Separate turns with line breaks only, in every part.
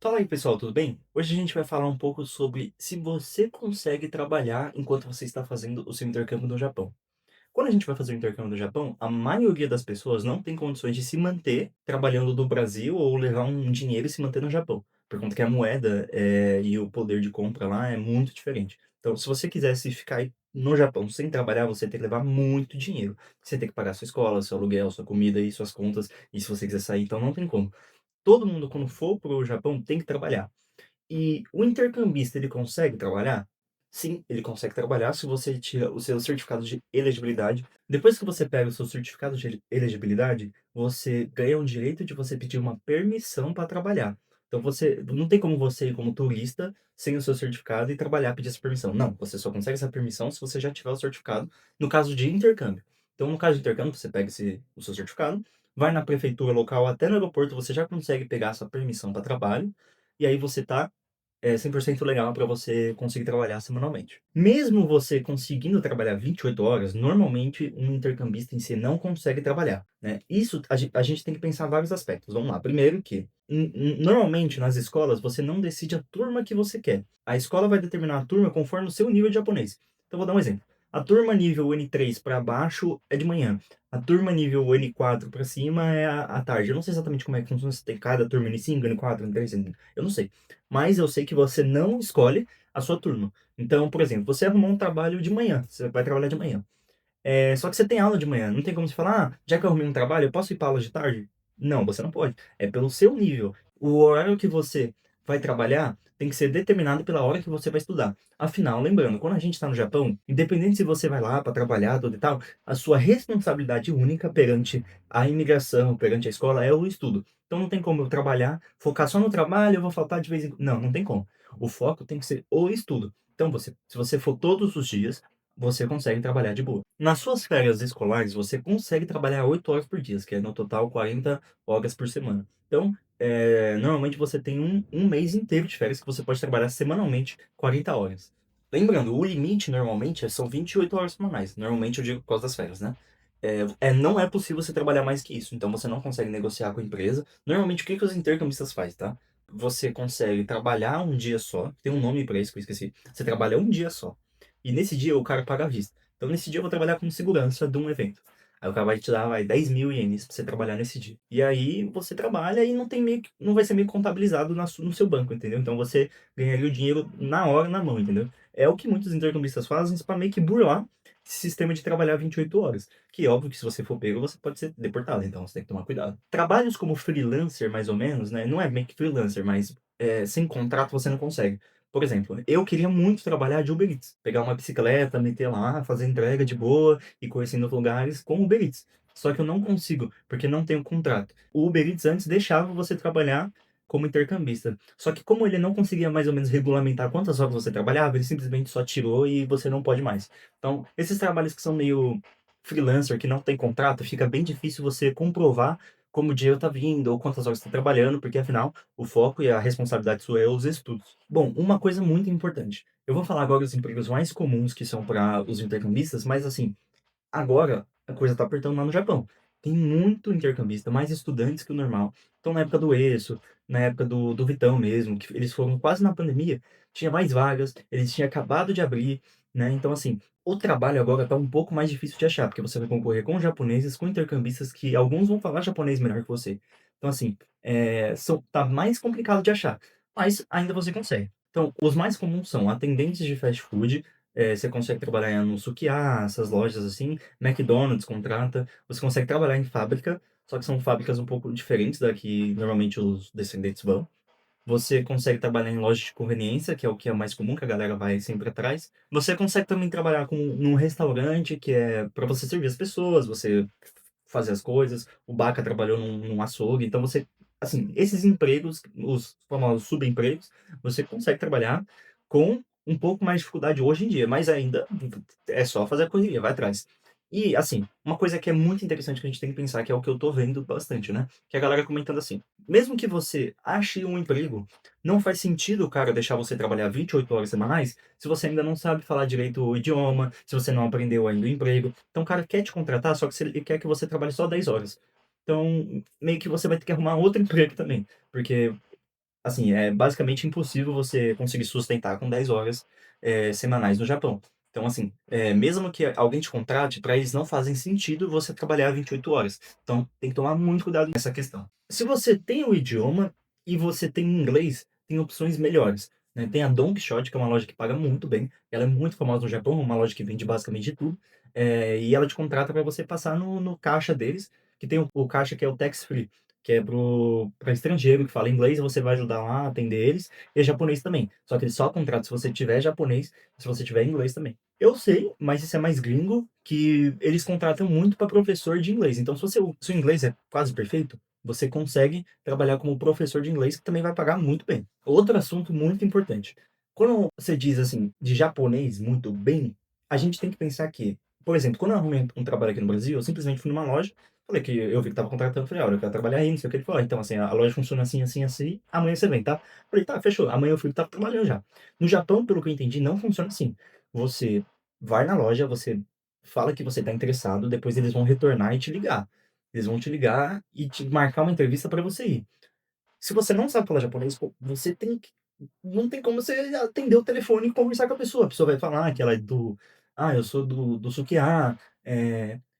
Fala aí pessoal, tudo bem? Hoje a gente vai falar um pouco sobre se você consegue trabalhar enquanto você está fazendo o seu intercâmbio no Japão. Quando a gente vai fazer o intercâmbio no Japão, a maioria das pessoas não tem condições de se manter trabalhando do Brasil ou levar um dinheiro e se manter no Japão, por conta que a moeda e o poder de compra lá é muito diferente. Então, se você quisesse ficar aí no Japão sem trabalhar, você tem que levar muito dinheiro. Você tem que pagar sua escola, seu aluguel, sua comida e suas contas, e se você quiser sair, então não tem como. Todo mundo quando for para o Japão tem que trabalhar. E o intercambista, ele consegue trabalhar? Sim, ele consegue trabalhar se você tira o seu certificado de elegibilidade. Depois que você pega o seu certificado de elegibilidade, você ganha o direito de você pedir uma permissão para trabalhar. Então você não tem como você ir como turista sem o seu certificado e trabalhar, pedir essa permissão. Não, você só consegue essa permissão se você já tiver o certificado, no caso de intercâmbio. Então, no caso de intercâmbio, você pega o seu certificado, vai na prefeitura local, até no aeroporto, você já consegue pegar essa permissão para trabalho, e aí você tá 100% legal para você conseguir trabalhar semanalmente. Mesmo você conseguindo trabalhar 28 horas, normalmente um intercambista em si não consegue trabalhar, né. Isso a gente tem que pensar vários aspectos. Vamos lá, primeiro que, normalmente nas escolas você não decide a turma que você quer. A escola vai determinar a turma conforme o seu nível de japonês. Então vou dar um exemplo. A turma nível N3 para baixo é de manhã, a turma nível N4 para cima é à tarde. Eu não sei exatamente como é que funciona, se tem cada turma N5, N4, N3, eu não sei. Mas eu sei que você não escolhe a sua turma. Então, por exemplo, você arrumou um trabalho de manhã, você vai trabalhar de manhã. Só que você tem aula de manhã, não tem como você falar: "Ah, já que eu arrumei um trabalho, eu posso ir para aula de tarde?". Não, você não pode. É pelo seu nível. O horário que você vai trabalhar tem que ser determinado pela hora que você vai estudar. Afinal, lembrando, quando a gente está no Japão, independente se você vai lá para trabalhar, tudo e tal, a sua responsabilidade única perante a imigração, perante a escola, é o estudo. Então não tem como eu trabalhar, focar só no trabalho, eu vou faltar de vez em não, não tem como. O foco tem que ser o estudo. Então se você for todos os dias, você consegue trabalhar de boa. Nas suas férias escolares, você consegue trabalhar 8 horas por dia, que é no total 40 horas por semana. Então, normalmente você tem um mês inteiro de férias que você pode trabalhar semanalmente 40 horas. Lembrando, o limite normalmente são 28 horas semanais. Normalmente eu digo por causa das férias, né? Não é possível você trabalhar mais que isso, então você não consegue negociar com a empresa. Normalmente, o que que os intercambistas fazem, tá? Você consegue trabalhar um dia só, tem um nome para isso que eu esqueci. Você trabalha um dia só. E nesse dia o cara paga à vista. Então nesse dia eu vou trabalhar como segurança de um evento. Aí o cara vai te dar, 10.000 ienes pra você trabalhar nesse dia. E aí você trabalha e não vai ser meio contabilizado no seu banco, entendeu? Então você ganharia o dinheiro na hora, na mão, entendeu? É o que muitos intercambistas fazem para meio que burlar esse sistema de trabalhar 28 horas. Que é óbvio que se você for pego, você pode ser deportado, então você tem que tomar cuidado. Trabalhos como freelancer, mais ou menos, né? Não é meio que freelancer, mas sem contrato você não consegue. Por exemplo, eu queria muito trabalhar de Uber Eats, pegar uma bicicleta, meter lá, fazer entrega de boa e conhecendo lugares com Uber Eats. Só que eu não consigo, porque não tenho contrato. O Uber Eats antes deixava você trabalhar como intercambista. Só que como ele não conseguia mais ou menos regulamentar quantas horas você trabalhava, ele simplesmente só tirou e você não pode mais. Então, esses trabalhos que são meio freelancer, que não tem contrato, fica bem difícil você comprovar como o dinheiro está vindo ou quantas horas você está trabalhando, porque afinal o foco e a responsabilidade sua é os estudos. Bom, uma coisa muito importante. Eu vou falar agora os empregos mais comuns que são para os intercambistas, mas assim, agora a coisa tá apertando lá no Japão. Tem muito intercambista, mais estudantes que o normal. Então, na época do ESO, na época do Vitão mesmo, que eles foram quase na pandemia, tinha mais vagas, eles tinham acabado de abrir, né? Então, assim, o trabalho agora tá um pouco mais difícil de achar, porque você vai concorrer com japoneses, com intercambistas que alguns vão falar japonês melhor que você. Então, assim, tá mais complicado de achar, mas ainda você consegue. Então, os mais comuns são atendentes de fast food, você consegue trabalhar no Sukiá, essas lojas assim, McDonald's contrata, você consegue trabalhar em fábrica, só que são fábricas um pouco diferentes da que normalmente os descendentes vão. Você consegue trabalhar em loja de conveniência, que é o que é mais comum, que a galera vai sempre atrás. Você consegue também trabalhar num restaurante, que é para você servir as pessoas, você fazer as coisas. O Baca trabalhou num açougue, então você, assim, esses empregos, os famosos subempregos, você consegue trabalhar com um pouco mais de dificuldade hoje em dia, mas ainda é só fazer a correria, vai atrás. E, assim, uma coisa que é muito interessante que a gente tem que pensar, que é o que eu tô vendo bastante, né, que é a galera comentando assim: mesmo que você ache um emprego, não faz sentido o cara deixar você trabalhar 28 horas semanais, se você ainda não sabe falar direito o idioma, se você não aprendeu ainda o emprego. Então o cara quer te contratar, só que se ele quer que você trabalhe só 10 horas. Então, meio que você vai ter que arrumar outro emprego também, porque Assim, é basicamente impossível você conseguir sustentar com 10 horas, semanais no Japão. Então, assim, mesmo que alguém te contrate, para eles não fazem sentido você trabalhar 28 horas. Então, tem que tomar muito cuidado nessa questão. Se você tem o idioma e você tem inglês, tem opções melhores, né. Tem a Don Quijote, que é uma loja que paga muito bem, ela é muito famosa no Japão, uma loja que vende basicamente de tudo, e ela te contrata para você passar no caixa deles, que tem o caixa que é o tax free, que é para estrangeiro que fala inglês, você vai ajudar lá a atender eles, e é japonês também. Só que eles só contratam se você tiver japonês, se você tiver inglês também. Eu sei, mas isso é mais gringo, que eles contratam muito para professor de inglês. Então, se o inglês é quase perfeito, você consegue trabalhar como professor de inglês, que também vai pagar muito bem. Outro assunto muito importante. Quando você diz assim, de japonês muito bem, a gente tem que pensar que, por exemplo, quando eu arrumei um trabalho aqui no Brasil, eu simplesmente fui numa loja. Falei que eu vi que estava contratando, falei: "Olha, eu quero trabalhar aí, não sei o que". Ele falou: "Então, assim, a loja funciona assim, assim, assim, amanhã você vem, tá?". Falei: "Tá, fechou". Amanhã eu fui, estava trabalhando já. No Japão, pelo que eu entendi, não funciona assim. Você vai na loja, você fala que você está interessado, depois eles vão retornar e te ligar. Eles vão te ligar e te marcar uma entrevista para você ir. Se você não sabe falar japonês, pô, você tem que não tem como você atender o telefone e conversar com a pessoa. A pessoa vai falar que ela é do "Ah, eu sou do Sukiá,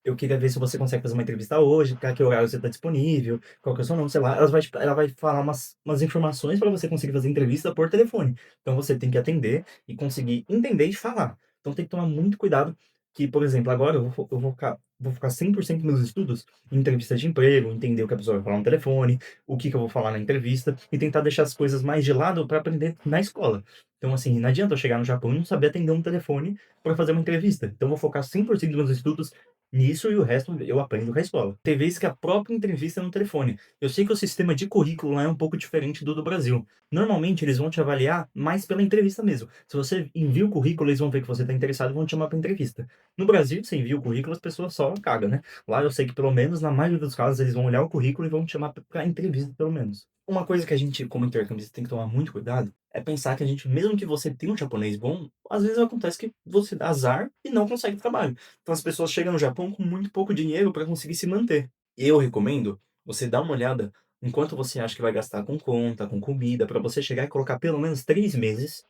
eu queria ver se você consegue fazer uma entrevista hoje, pra que horário você está disponível, qual que é o seu nome", sei lá. Ela vai falar umas informações para você conseguir fazer entrevista por telefone. Então você tem que atender e conseguir entender e falar. Então tem que tomar muito cuidado que, por exemplo, agora eu vou focar 100% nos estudos em entrevista de emprego, entender o que a pessoa vai falar no telefone, o que que eu vou falar na entrevista e tentar deixar as coisas mais de lado para aprender na escola. Então, assim, não adianta eu chegar no Japão e não saber atender um telefone para fazer uma entrevista. Então, eu vou focar 100% dos meus estudos nisso e o resto eu aprendo com a escola. Tem vezes que a própria entrevista é no telefone. Eu sei que o sistema de currículo lá é um pouco diferente do Brasil. Normalmente, eles vão te avaliar mais pela entrevista mesmo. Se você envia o currículo, eles vão ver que você está interessado e vão te chamar para entrevista. No Brasil, você envia o currículo, as pessoas só cagam, né? Lá eu sei que pelo menos na maioria dos casos eles vão olhar o currículo e vão te chamar pra entrevista pelo menos. Uma coisa que a gente como intercambista tem que tomar muito cuidado, é pensar que a gente mesmo que você tenha um japonês bom, às vezes acontece que você dá azar e não consegue trabalho. Então as pessoas chegam no Japão com muito pouco dinheiro para conseguir se manter. Eu recomendo você dar uma olhada enquanto você acha que vai gastar com conta, com comida, para você chegar e colocar pelo menos 3 meses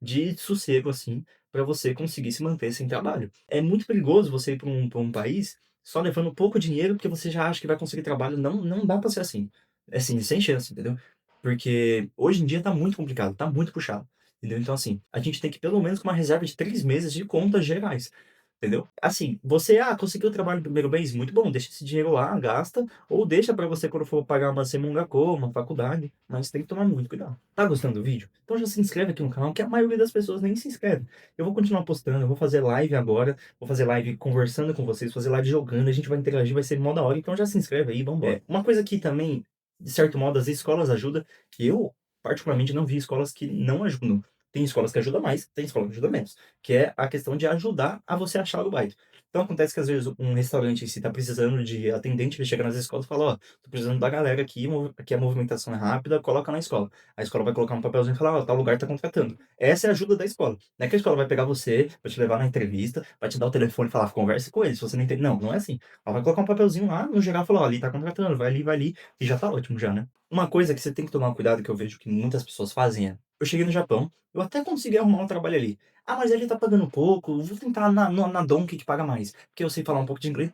de sossego, assim, para você conseguir se manter sem trabalho. É muito perigoso você ir para um país só levando pouco dinheiro, porque você já acha que vai conseguir trabalho. Não dá pra ser assim. É assim, sem chance, entendeu? Porque hoje em dia tá muito complicado, tá muito puxado, entendeu? Então, assim, a gente tem que pelo menos com uma reserva de 3 meses de contas gerais, entendeu? Assim, você, conseguiu o trabalho no primeiro mês, muito bom, deixa esse dinheiro lá, gasta, ou deixa pra você quando for pagar uma semongakô, uma faculdade, mas tem que tomar muito cuidado. Tá gostando do vídeo? Então já se inscreve aqui no canal, que a maioria das pessoas nem se inscreve. Eu vou continuar postando, eu vou fazer live agora, vou fazer live conversando com vocês, fazer live jogando, a gente vai interagir, vai ser mó da hora, então já se inscreve aí, vambora. Uma coisa que também, de certo modo, as escolas ajudam, que eu particularmente não vi escolas que não ajudam. Tem escolas que ajudam mais, tem escola que ajuda menos, que é a questão de ajudar a você achar o bairro. Então acontece que às vezes um restaurante se tá precisando de atendente, ele chega nas escolas e fala: "Ó, tô precisando da galera aqui, aqui a movimentação é rápida, coloca na escola". A escola vai colocar um papelzinho e falar: "Ó, tal lugar tá contratando". Essa é a ajuda da escola. Não é que a escola vai pegar você, vai te levar na entrevista, vai te dar o telefone e falar: "Converse com ele, se você não entende". Não, não é assim. Ela vai colocar um papelzinho lá, no geral, falar: "Ó, ali tá contratando, vai ali", e já tá ótimo já, né. Uma coisa que você tem que tomar cuidado, que eu vejo que muitas pessoas fazem é: eu cheguei no Japão, eu até consegui arrumar um trabalho ali. "Ah, mas ele tá pagando pouco, eu vou tentar na Donki que paga mais", porque eu sei falar um pouco de inglês.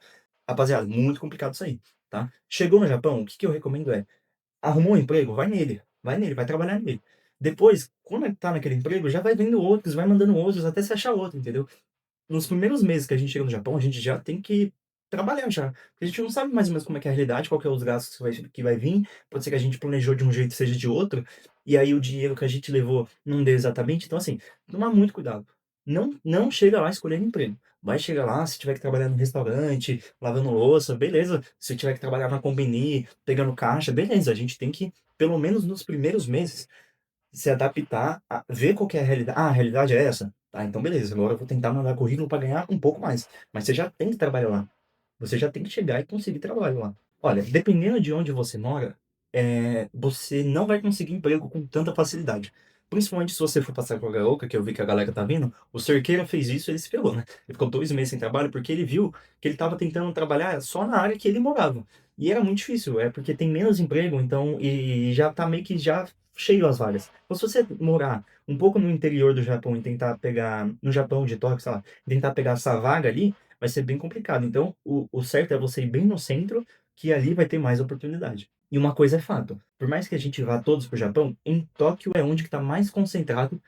Rapaziada, muito complicado isso aí, tá. Chegou no Japão, o que que eu recomendo é: arrumou um emprego, vai nele, vai trabalhar nele. Depois, quando ele tá naquele emprego, já vai vendo outros, vai mandando outros até você achar outro, entendeu? Nos primeiros meses que a gente chega no Japão, a gente já tem que trabalhar já, porque a gente não sabe mais ou menos como é que é a realidade, qual que é os gastos que vai vir, pode ser que a gente planejou de um jeito e seja de outro, e aí o dinheiro que a gente levou não deu exatamente, então assim, tomar muito cuidado. Não chega lá escolhendo emprego, vai chegar lá, se tiver que trabalhar no restaurante, lavando louça, beleza, se tiver que trabalhar na Combini, pegando caixa, beleza, a gente tem que, pelo menos nos primeiros meses, se adaptar a ver qual que é a realidade. "Ah, a realidade é essa? Tá, então beleza, agora eu vou tentar mandar currículo para ganhar um pouco mais", mas você já tem que trabalhar lá. Você já tem que chegar e conseguir trabalho lá. Olha, dependendo de onde você mora, você não vai conseguir emprego com tanta facilidade. Principalmente se você for passar com a Gaoka, que eu vi que a galera tá vindo, o Cerqueira fez isso, ele se ferrou, né. Ele ficou 2 meses sem trabalho, porque ele viu que ele estava tentando trabalhar só na área que ele morava. E era muito difícil, é porque tem menos emprego, então e já tá meio que já cheio as vagas. Então se você morar um pouco no interior do Japão e tentar pegar no Japão, de Tóquio, sei lá, tentar pegar essa vaga ali, vai ser bem complicado. Então o certo é você ir bem no centro, que ali vai ter mais oportunidade. E uma coisa é fato, por mais que a gente vá todos para o Japão, em Tóquio é onde que está mais concentrado,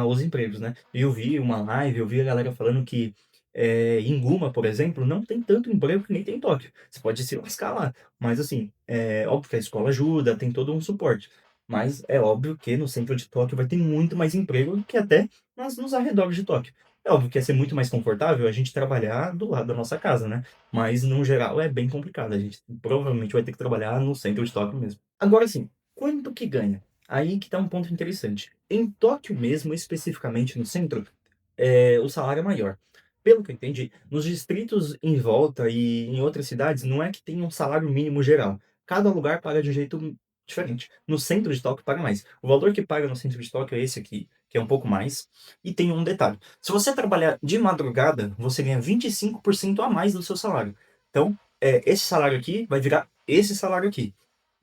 os empregos, né. Eu vi uma live, eu vi a galera falando que, em Guma, por exemplo, não tem tanto emprego que nem tem em Tóquio. Você pode se lascar lá, mas assim, é óbvio que a escola ajuda, tem todo um suporte, mas é óbvio que no centro de Tóquio vai ter muito mais emprego do que até nos arredores de Tóquio. É óbvio que ia ser muito mais confortável a gente trabalhar do lado da nossa casa, né, mas no geral é bem complicado, a gente provavelmente vai ter que trabalhar no centro de Tóquio mesmo. Agora assim, quanto que ganha? Aí que tá um ponto interessante. Em Tóquio mesmo, especificamente no centro, o salário é maior. Pelo que eu entendi, nos distritos em volta e em outras cidades, não é que tem um salário mínimo geral. Cada lugar paga de um jeito diferente. No centro de Tóquio paga mais. O valor que paga no centro de Tóquio é esse aqui, que é um pouco mais. E tem um detalhe: se você trabalhar de madrugada, você ganha 25% a mais do seu salário. Então, esse salário aqui vai virar esse salário aqui.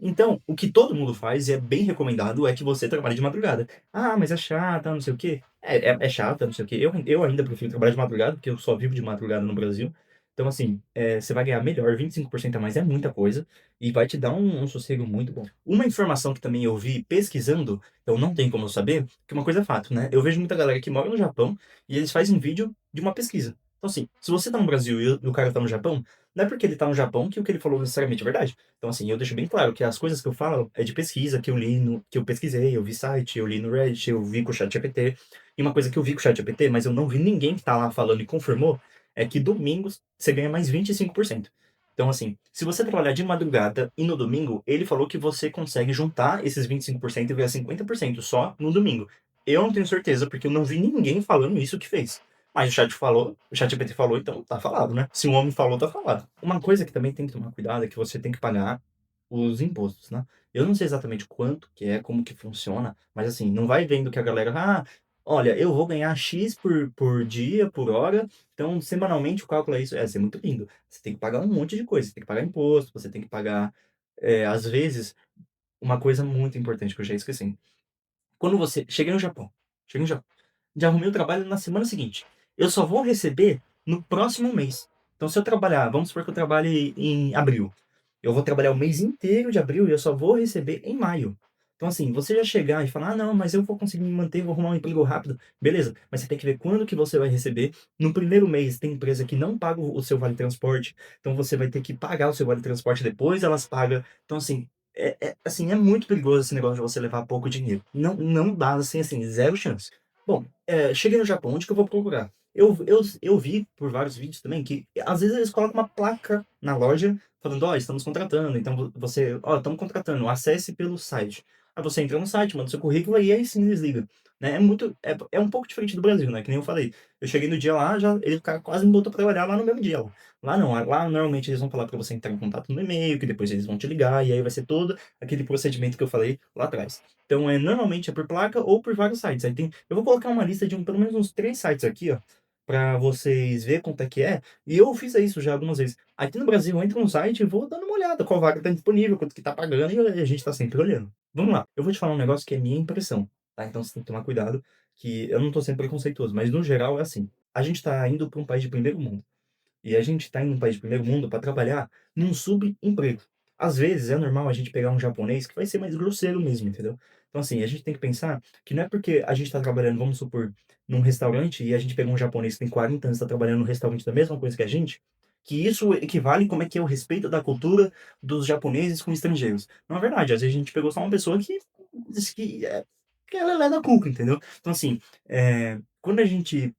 Então, o que todo mundo faz, e é bem recomendado, é que você trabalhe de madrugada. "Ah, mas é chata, não sei o quê". É chata, não sei o quê. Eu ainda prefiro trabalhar de madrugada, porque eu só vivo de madrugada no Brasil. Então, assim, você vai ganhar melhor, 25% a mais é muita coisa, e vai te dar um sossego muito bom. Uma informação que também eu vi pesquisando, então não tem como eu saber, que uma coisa é fato, né, eu vejo muita galera que mora no Japão, e eles fazem vídeo de uma pesquisa. Então, assim, se você tá no Brasil e o cara tá no Japão, não é porque ele tá no Japão que o que ele falou necessariamente é verdade. Então, assim, eu deixo bem claro que as coisas que eu falo é de pesquisa, que eu li no que eu pesquisei, eu vi site, eu li no Reddit, eu vi com o ChatGPT. E uma coisa que eu vi com o ChatGPT, mas eu não vi ninguém que tá lá falando e confirmou, é que domingos você ganha mais 25%. Então, assim, se você trabalhar de madrugada e no domingo, ele falou que você consegue juntar esses 25% e ganhar 50% só no domingo. Eu não tenho certeza, porque eu não vi ninguém falando isso que fez. Mas o ChatGPT falou, então tá falado, né? Se um homem falou, tá falado. Uma coisa que também tem que tomar cuidado é que você tem que pagar os impostos, né? Eu não sei exatamente quanto que é, como que funciona, mas assim, não vai vendo que a galera, olha, eu vou ganhar X por dia, por hora, então semanalmente o cálculo é isso. É, isso é muito lindo. Você tem que pagar um monte de coisa, você tem que pagar imposto, você tem que pagar, às vezes, uma coisa muito importante que eu já esqueci. Quando você cheguei no Japão, já arrumei o trabalho na semana seguinte. Eu só vou receber no próximo mês. Então, se eu trabalhar, vamos supor que eu trabalhe em abril. Eu vou trabalhar o mês inteiro de abril e eu só vou receber em maio. Então, assim, você já chegar e falar: "Ah, não, mas eu vou conseguir me manter, vou arrumar um emprego rápido". Beleza, mas você tem que ver quando que você vai receber. No primeiro mês, tem empresa que não paga o seu vale transporte, então você vai ter que pagar o seu vale transporte, depois elas pagam. Então, assim, assim, é muito perigoso esse negócio de você levar pouco dinheiro. Não dá, assim, zero chance. Bom, cheguei no Japão, onde que eu vou procurar? Eu vi por vários vídeos também que, às vezes, eles colocam uma placa na loja falando: "Ó, estamos contratando, então você ó, estamos contratando, acesse pelo site". Aí você entra no site, manda seu currículo e aí sim eles ligam, né. É um pouco diferente do Brasil, né, que nem eu falei. Eu cheguei no dia lá, já ele o cara quase me botou pra trabalhar lá no mesmo dia lá. Lá não, lá normalmente eles vão falar pra você entrar em contato no e-mail, que depois eles vão te ligar, e aí vai ser todo aquele procedimento que eu falei lá atrás. Então, normalmente é por placa ou por vários sites. Aí tem eu vou colocar uma lista de pelo menos uns 3 sites aqui, ó, pra vocês ver quanto é que é, e eu fiz isso já algumas vezes. Aqui no Brasil eu entro no site e vou dando uma olhada qual vaga tá disponível, quanto que tá pagando, e a gente tá sempre olhando. Vamos lá, eu vou te falar um negócio que é minha impressão, tá, então você tem que tomar cuidado, que eu não tô sendo preconceituoso, mas no geral é assim, a gente tá indo pra um país de primeiro mundo. E a gente está em um país de primeiro mundo para trabalhar num subemprego. Às vezes é normal a gente pegar um japonês que vai ser mais grosseiro mesmo, entendeu? Então, assim, a gente tem que pensar que não é porque a gente está trabalhando, vamos supor, num restaurante e a gente pegou um japonês que tem 40 anos e está trabalhando num restaurante da mesma coisa que a gente, que isso equivale como é que é o respeito da cultura dos japoneses com estrangeiros. Não é verdade. Às vezes a gente pegou só uma pessoa que ela é da cuca, entendeu? Então, assim, quando a gente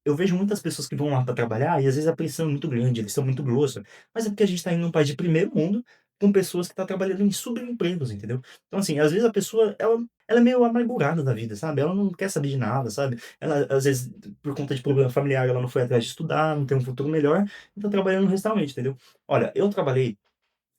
eu vejo muitas pessoas que vão lá para trabalhar e às vezes a pressão é muito grande, eles são muito grossa, mas é porque a gente está em um país de primeiro mundo, com pessoas que estão trabalhando em subempregos, entendeu. Então assim, às vezes a pessoa ela é meio amargurada da vida, sabe, ela não quer saber de nada, sabe. Ela às vezes, por conta de problema familiar, ela não foi atrás de estudar, não tem um futuro melhor, e tá trabalhando no restaurante, entendeu. Olha, eu trabalhei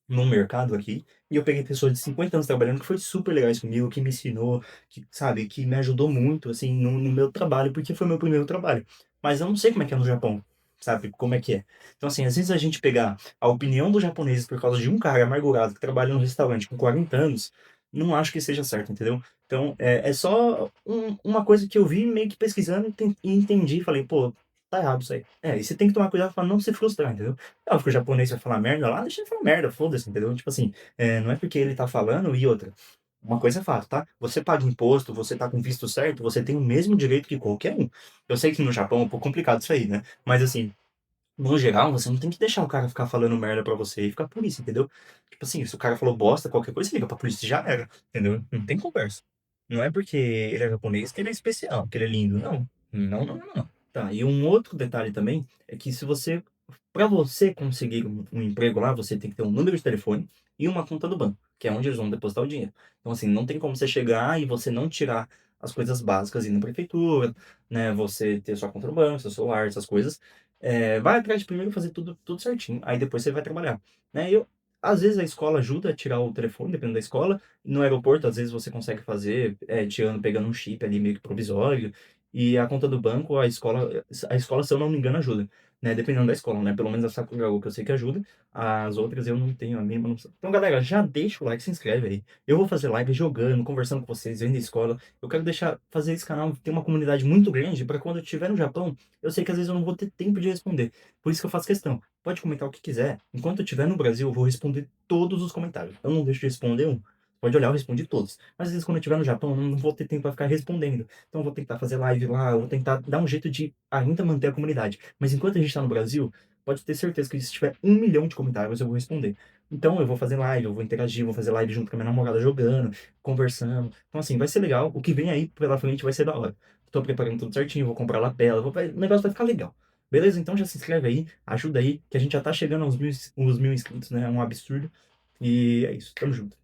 num mercado aqui, e eu peguei pessoas de 50 anos trabalhando que foi super legais comigo, que me ensinou, que, sabe, que me ajudou muito, assim, no meu trabalho, porque foi meu primeiro trabalho. Mas eu não sei como é que é no Japão, sabe, como é que é. Então, assim, às vezes a gente pegar a opinião dos japoneses por causa de um cara amargurado que trabalha num restaurante com 40 anos, não acho que seja certo, entendeu. Então, é só uma coisa que eu vi meio que pesquisando e entendi e falei: "Pô, tá errado isso aí". E você tem que tomar cuidado pra não se frustrar, entendeu. É óbvio que o japonês vai falar merda lá, deixa ele falar merda, foda-se, entendeu. Tipo assim, não é porque ele tá falando e outra, uma coisa é fato, tá, você paga imposto, você tá com visto certo, você tem o mesmo direito que qualquer um. Eu sei que no Japão é um pouco complicado isso aí, né, mas assim, no geral, você não tem que deixar o cara ficar falando merda pra você e ficar por isso, entendeu. Tipo assim, se o cara falou bosta, qualquer coisa, você liga pra polícia e já era, entendeu. Não tem conversa. Não é porque ele é japonês que ele é especial, que ele é lindo, não. Não, não, não, não. Tá, e um outro detalhe também, é que se você pra você conseguir um emprego lá, você tem que ter um número de telefone e uma conta do banco, que é onde eles vão depositar o dinheiro. Então assim, não tem como você chegar e você não tirar as coisas básicas, ir na prefeitura, né, você ter sua conta no banco, seu celular, essas coisas, vai atrás de primeiro fazer tudo certinho, aí depois você vai trabalhar, né. Às vezes a escola ajuda a tirar o telefone, dependendo da escola, no aeroporto às vezes você consegue fazer, tirando pegando um chip ali meio que provisório, e a conta do banco a escola se eu não me engano ajuda, né, dependendo da escola, né, pelo menos a Sakugawa que eu sei que ajuda, as outras eu não tenho a mínima noção. Então galera, já deixa o like, se inscreve aí, eu vou fazer live jogando, conversando com vocês, vendo a escola, eu quero fazer esse canal ter uma comunidade muito grande para quando eu estiver no Japão, eu sei que às vezes eu não vou ter tempo de responder, por isso que eu faço questão. Pode comentar o que quiser, enquanto eu estiver no Brasil, eu vou responder todos os comentários. Eu não deixo de responder um. Pode olhar, eu respondi todos. Mas às vezes quando eu estiver no Japão, eu não vou ter tempo para ficar respondendo. Então eu vou tentar fazer live lá, eu vou tentar dar um jeito de ainda manter a comunidade. Mas enquanto a gente está no Brasil, pode ter certeza que se tiver 1 milhão de comentários, eu vou responder. Então eu vou fazer live, eu vou interagir, vou fazer live junto com a minha namorada jogando, conversando. Então assim, vai ser legal. O que vem aí pela frente vai ser da hora. Tô preparando tudo certinho, vou comprar lapela, o negócio vai ficar legal. Beleza? Então já se inscreve aí, ajuda aí, que a gente já tá chegando aos 1.000 inscritos, né? É um absurdo. E é isso, tamo junto.